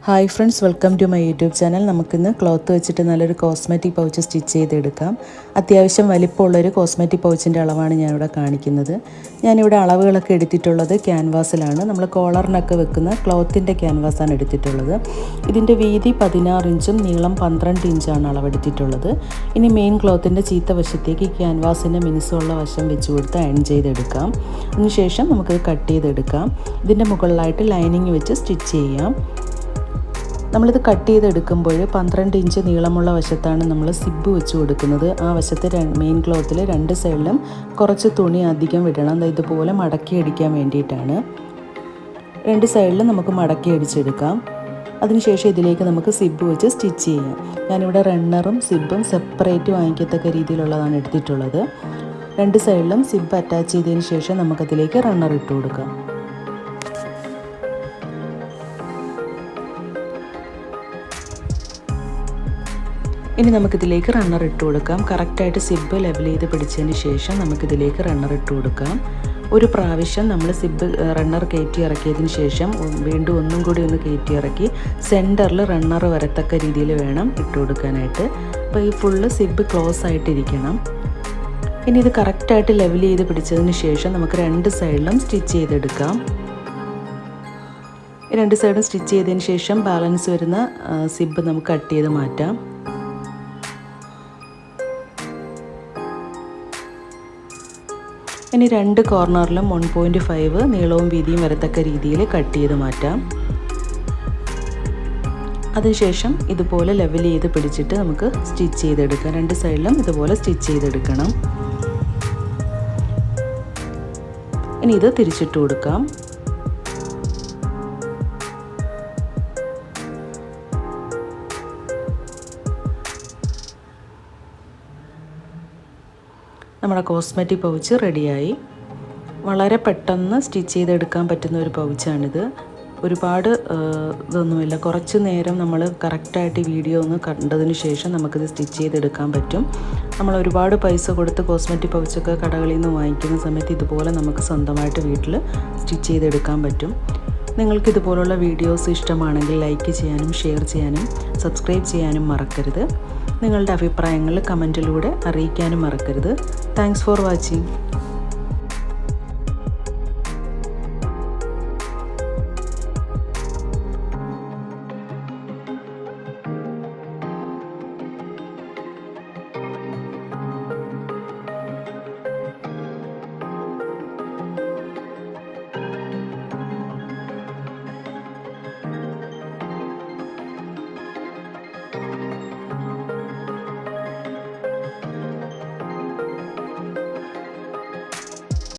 Hi friends, welcome to my YouTube channel. നമുക്കിന്ന് cloth വെച്ചിട്ട് നല്ലൊരു കോസ്മെറ്റിക് പൗച്ച് സ്റ്റിച്ച് ചെയ്തെടുക്കാം. അത്യാവശ്യം വലിപ്പമുള്ളൊരു കോസ്മെറ്റിക് പൗച്ചിൻ്റെ അളവാണ് ഞാനിവിടെ കാണിക്കുന്നത്. ഞാനിവിടെ അളവുകളൊക്കെ എടുത്തിട്ടുള്ളത് ക്യാൻവാസിലാണ്. നമ്മൾ കോളറിനൊക്കെ വെക്കുന്ന ക്ലോത്തിൻ്റെ ക്യാൻവാസാണ് എടുത്തിട്ടുള്ളത്. ഇതിൻ്റെ വീതി 16 ഇഞ്ചും നീളം 12 ഇഞ്ചാണ് അളവെടുത്തിട്ടുള്ളത്. ഇനി മെയിൻ ക്ലോത്തിൻ്റെ ചീത്ത വശത്തേക്ക് ക്യാൻവാസിൻ്റെ മിനുസമുള്ള വശം വെച്ച് കൊടുത്ത് അയൺ ചെയ്തെടുക്കാം. അതിനുശേഷം നമുക്കത് കട്ട് ചെയ്തെടുക്കാം. ഇതിൻ്റെ മുകളിലായിട്ട് ലൈനിങ് വെച്ച് സ്റ്റിച്ച് ചെയ്യാം. നമ്മളിത് കട്ട് ചെയ്തെടുക്കുമ്പോൾ 12 ഇഞ്ച് നീളമുള്ള വശത്താണ് നമ്മൾ സിബ് വെച്ച് കൊടുക്കുന്നത്. ആ വശത്ത് മെയിൻ ക്ലോത്തിൽ 2 സൈഡിലും കുറച്ച് തുണി അധികം വിടണം. ഇതുപോലെ മടക്കി അടിക്കാൻ വേണ്ടിയിട്ടാണ്. 2 സൈഡിലും നമുക്ക് മടക്കി അടിച്ചെടുക്കാം. അതിനുശേഷം ഇതിലേക്ക് നമുക്ക് സിബ് വെച്ച് സ്റ്റിച്ച് ചെയ്യാം. ഞാനിവിടെ റണ്ണറും സിബും സെപ്പറേറ്റ് വാങ്ങിക്കത്തക്ക രീതിയിലുള്ളതാണ് എടുത്തിട്ടുള്ളത്. 2 സൈഡിലും സിബ് അറ്റാച്ച് ചെയ്തതിന് ശേഷം നമുക്കതിലേക്ക് റണ്ണർ ഇട്ട് കൊടുക്കാം. ഇനി നമുക്കിതിലേക്ക് റണ്ണർ ഇട്ട് കൊടുക്കാം. കറക്റ്റായിട്ട് സിബ് ലെവൽ ചെയ്ത് പിടിച്ചതിന് ശേഷം നമുക്കിതിലേക്ക് റണ്ണർ ഇട്ട് കൊടുക്കാം. ഒരു പ്രാവശ്യം നമ്മൾ സിബ് റണ്ണർ കയറ്റി ഇറക്കിയതിന് ശേഷം വീണ്ടും ഒന്നും കൂടി ഒന്ന് കയറ്റി ഇറക്കി സെൻറ്ററിൽ റണ്ണർ വരത്തക്ക രീതിയിൽ വേണം ഇട്ട് കൊടുക്കാനായിട്ട്. അപ്പോൾ ഈ ഫുള്ള് സിബ് ക്ലോസ് ആയിട്ടിരിക്കണം. ഇനി ഇത് കറക്റ്റായിട്ട് ലെവൽ ചെയ്ത് പിടിച്ചതിന് ശേഷം നമുക്ക് 2 സൈഡിലും സ്റ്റിച്ച് ചെയ്തെടുക്കാം. 2 സൈഡും സ്റ്റിച്ച് ചെയ്തതിന് ശേഷം ബാലൻസ് വരുന്ന സിബ് നമുക്ക് കട്ട് ചെയ്ത് മാറ്റാം. ഇനി 2 കോർണറിലും 1.5 നീളവും വീതിയും വരത്തക്ക രീതിയിൽ കട്ട് ചെയ്ത് മാറ്റാം. അതിനുശേഷം ഇതുപോലെ ലെവൽ ചെയ്ത് പിടിച്ചിട്ട് നമുക്ക് സ്റ്റിച്ച് ചെയ്തെടുക്കാം. 2 സൈഡിലും ഇതുപോലെ സ്റ്റിച്ച് ചെയ്തെടുക്കണം. ഇനി ഇത് തിരിച്ചിട്ട് കൊടുക്കാം. നമ്മുടെ കോസ്മെറ്റിക് പൗച്ച് റെഡിയായി. വളരെ പെട്ടെന്ന് സ്റ്റിച്ച് ചെയ്തെടുക്കാൻ പറ്റുന്ന ഒരു പൗച്ചാണിത്. ഒരുപാട് ഇതൊന്നുമില്ല. കുറച്ച് നേരം നമ്മൾ കറക്റ്റായിട്ട് വീഡിയോ ഒന്ന് കണ്ടതിന് ശേഷം നമുക്കിത് സ്റ്റിച്ച് ചെയ്തെടുക്കാൻ പറ്റും. നമ്മൾ ഒരുപാട് പൈസ കൊടുത്ത് കോസ്മെറ്റിക് പൗച്ചൊക്കെ കടകളിൽ നിന്ന് വാങ്ങിക്കുന്ന സമയത്ത് ഇതുപോലെ നമുക്ക് സ്വന്തമായിട്ട് വീട്ടിൽ സ്റ്റിച്ച് ചെയ്തെടുക്കാൻ പറ്റും. നിങ്ങൾക്കിതുപോലുള്ള വീഡിയോസ് ഇഷ്ടമാണെങ്കിൽ ലൈക്ക് ചെയ്യാനും ഷെയർ ചെയ്യാനും സബ്സ്ക്രൈബ് ചെയ്യാനും മറക്കരുത്. നിങ്ങളുടെ അഭിപ്രായങ്ങൾ കമൻറ്റിലൂടെ അറിയിക്കാനും മറക്കരുത്. Thanks for watching.